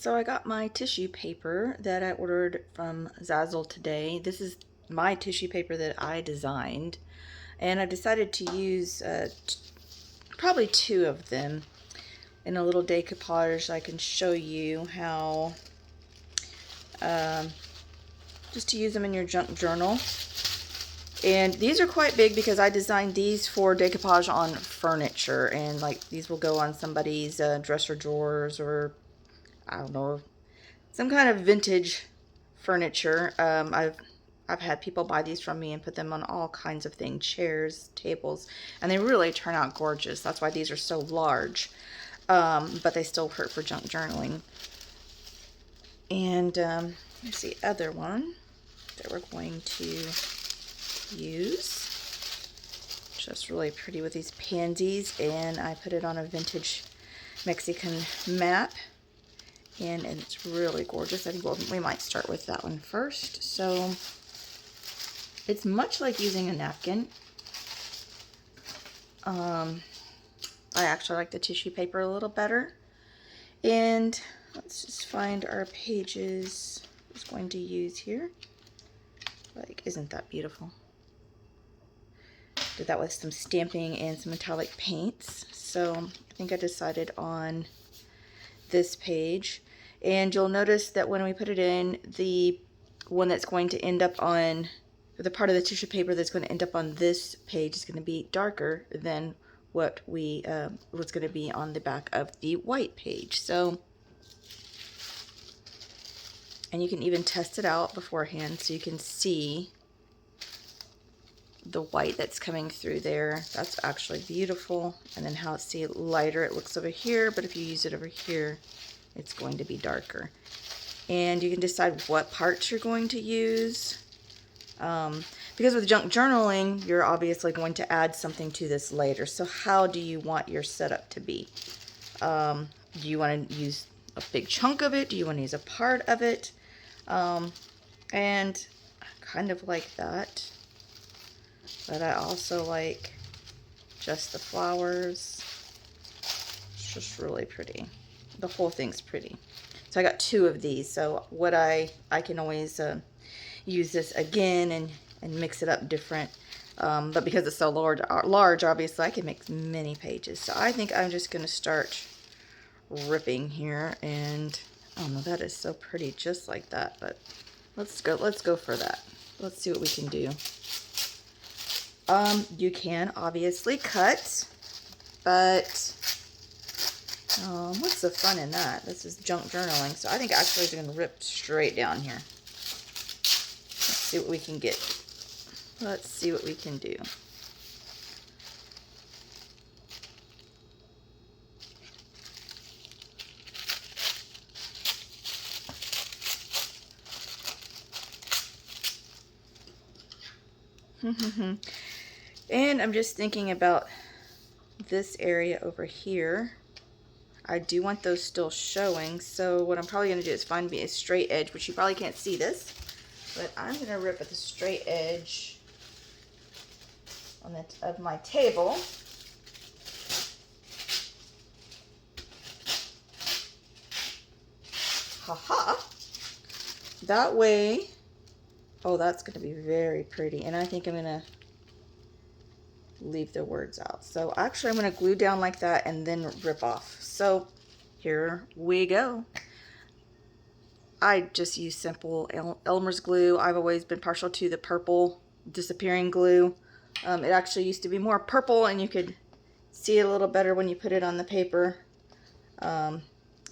So I got my tissue paper that I ordered from Zazzle today. This is my tissue paper that I designed, and I decided to use probably 2 of them in a little decoupage. I can show you how just to use them in your junk journal. And these are quite big because I designed these for decoupage on furniture, and like these will go on somebody's dresser drawers, or I don't know, some kind of vintage furniture. I've had people buy these from me and put them on all kinds of things, chairs, tables, and they really turn out gorgeous. That's why these are so large, but they still hurt for junk journaling. And here's the other one that we're going to use. Just really pretty with these pansies, and I put it on a vintage Mexican map. And it's really gorgeous. I think we might start with that one first. So it's much like using a napkin. I actually like the tissue paper a little better. And let's just find our pages I was going to use here. Like, isn't that beautiful? Did that with some stamping and some metallic paints. So I think I decided on this page, and you'll notice that when we put it in, the one that's going to end up on the part of the tissue paper that's going to end up on this page is going to be darker than what what's going to be on the back of the white page. So, and you can even test it out beforehand so you can see the white that's coming through there. That's actually beautiful. And then how see lighter it looks over here, but if you use it over here, it's going to be darker. And you can decide what parts you're going to use. Because with junk journaling, you're obviously going to add something to this later. So how do you want your setup to be? Do you want to use a big chunk of it? Do you want to use a part of it? And kind of like that. But I also like just the flowers. It's just really pretty. The whole thing's pretty. So I got 2 of these. So what I can always use this again and mix it up different. But because it's so large, obviously I can make many pages. So I think I'm just going to start ripping here. And oh no, that is so pretty, just like that. But let's go for that. Let's see what we can do. You can obviously cut, but what's the fun in that? This is junk journaling, so I think actually it's going to rip straight down here. Let's see what we can get. Let's see what we can do. And I'm just thinking about this area over here. I do want those still showing, so what I'm probably going to do is find me a straight edge, which you probably can't see this, but I'm going to rip at the straight edge on of my table. Haha! That way, oh, that's going to be very pretty, and I think I'm going to leave the words out. So actually I'm going to glue down like that and then rip off. So here we go. I just use simple Elmer's glue. I've always been partial to the purple disappearing glue. It actually used to be more purple and you could see it a little better when you put it on the paper. I've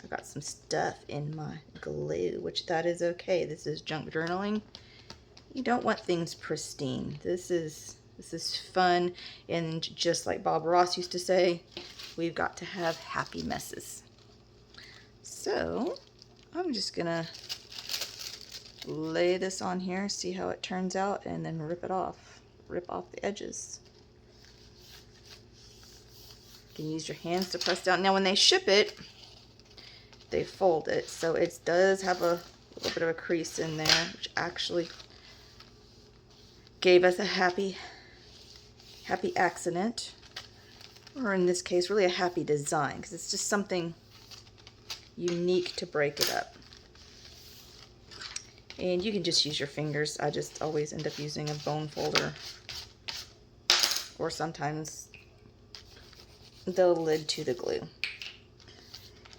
got some stuff in my glue, which that is okay. This is junk journaling. You don't want things pristine. This is fun, and just like Bob Ross used to say, we've got to have happy messes. So I'm just gonna lay this on here, see how it turns out, and then rip it off. Rip off the edges. You can use your hands to press down. Now when they ship it, they fold it, so it does have a little bit of a crease in there, which actually gave us a happy accident, or in this case really a happy design, because it's just something unique to break it up. And you can just use your fingers. I just always end up using a bone folder, or sometimes the lid to the glue.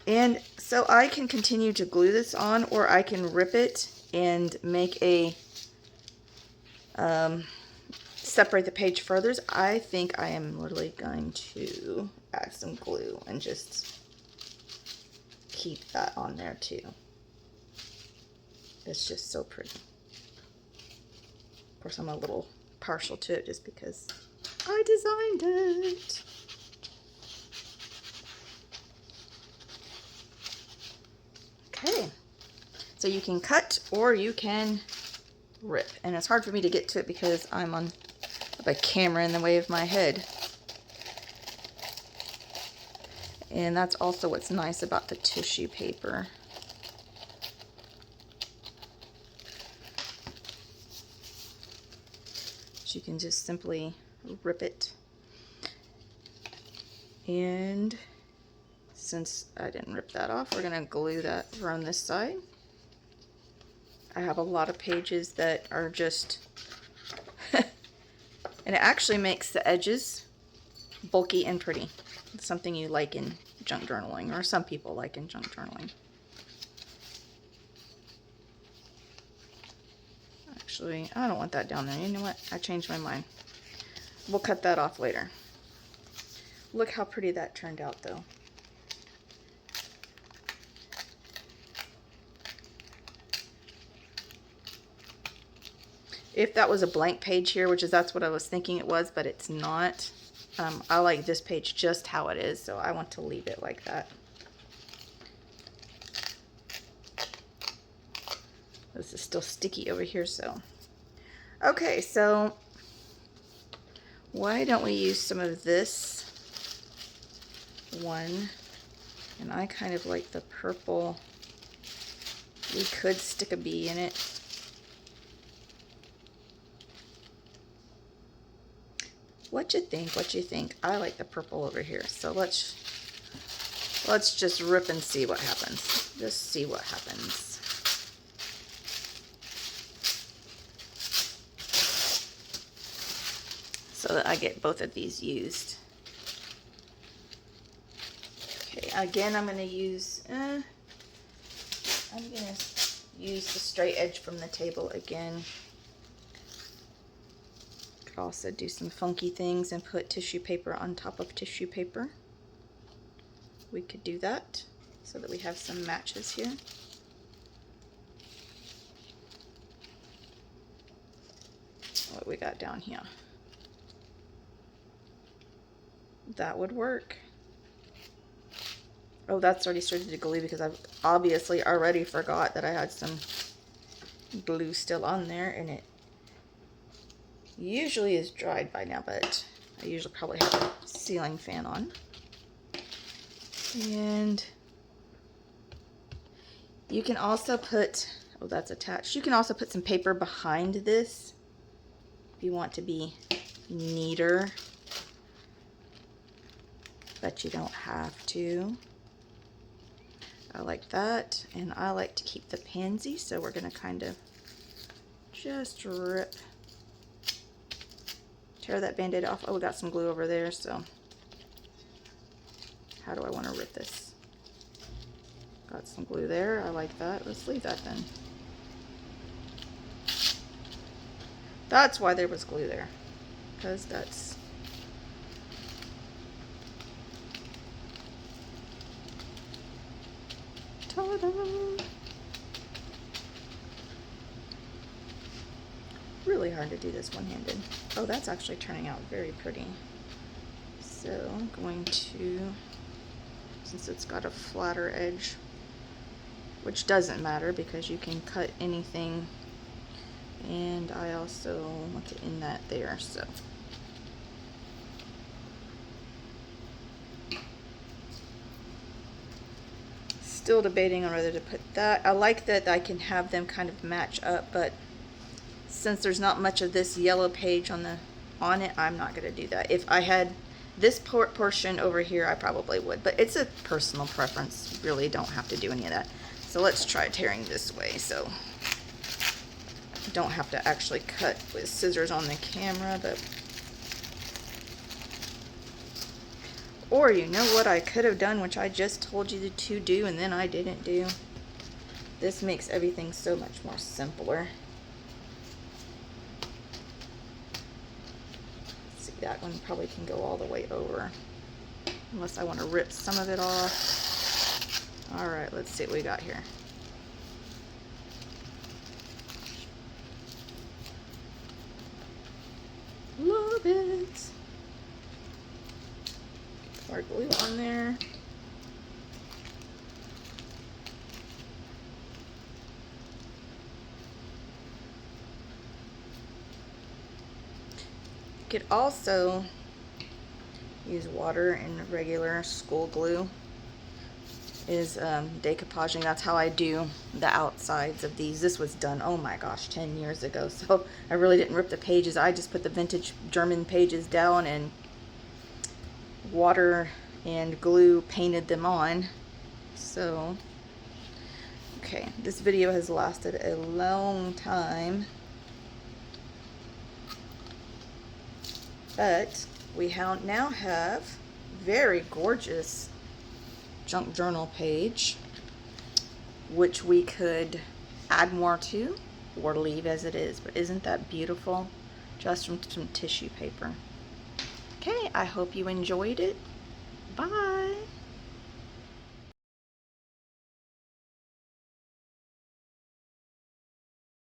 And so I can continue to glue this on, or I can rip it and make a separate the page further. I think I am literally going to add some glue and just keep that on there too. It's just so pretty. Of course, I'm a little partial to it just because I designed it. Okay, so you can cut or you can rip, and it's hard for me to get to it because I'm on a camera in the way of my head. And that's also what's nice about the tissue paper. You can just simply rip it. And since I didn't rip that off, we're going to glue that around this side. I have a lot of pages that are just and it actually makes the edges bulky and pretty. It's something you like in junk journaling, or some people like in junk journaling. Actually, I don't want that down there. You know what? I changed my mind. We'll cut that off later. Look how pretty that turned out, though. If that was a blank page here, which is that's what I was thinking it was, but it's not. I like this page just how it is, so I want to leave it like that. This is still sticky over here, so. Okay, so why don't we use some of this one? And I kind of like the purple. We could stick a bee in it. What you think? What you think? I like the purple over here, so let's just rip and see what happens. Just see what happens. So that I get both of these used. Okay, again, I'm going to use the straight edge from the table again. Could also do some funky things and put tissue paper on top of tissue paper. We could do that so that we have some matches here. What we got down here. That would work. Oh, that's already started to glue because I've obviously already forgot that I had some glue still on there, and it usually is dried by now, but I usually probably have a ceiling fan on. And you can also put, oh, that's attached. You can also put some paper behind this if you want to be neater, but you don't have to. I like that, and I like to keep the pansy, so we're going to kind of just rip, tear that band-aid off. Oh, we got some glue over there, so how do I want to rip this? Got some glue there. I like that. Let's leave that then. That's why there was glue there, because that's ta-da! Really hard to do this one-handed. Oh, that's actually turning out very pretty. So I'm going to, since it's got a flatter edge, which doesn't matter because you can cut anything, and I also want to end that there, so. Still debating on whether to put that. I like that I can have them kind of match up, but since there's not much of this yellow page on it, I'm not going to do that. If I had This portion over here, I probably would, but it's a personal preference. You really don't have to do any of that. So let's try tearing this way so you don't have to actually cut with scissors on the camera. But or you know what I could have done, which I just told you to do and then I didn't do. This makes everything so much more simpler. Let's see, that one probably can go all the way over, unless I want to rip some of it off. All right, let's see what we got here. Love it. Our glue on there. You could also use water and regular school glue. Is decoupaging. That's how I do the outsides of these. This was done, oh my gosh, 10 years ago. So I really didn't rip the pages. I just put the vintage German pages down and water and glue painted them on. So okay, this video has lasted a long time, but we now have very gorgeous junk journal page, which we could add more to or leave as it is. But isn't that beautiful? Just from some tissue paper. Okay, I hope you enjoyed it. Bye.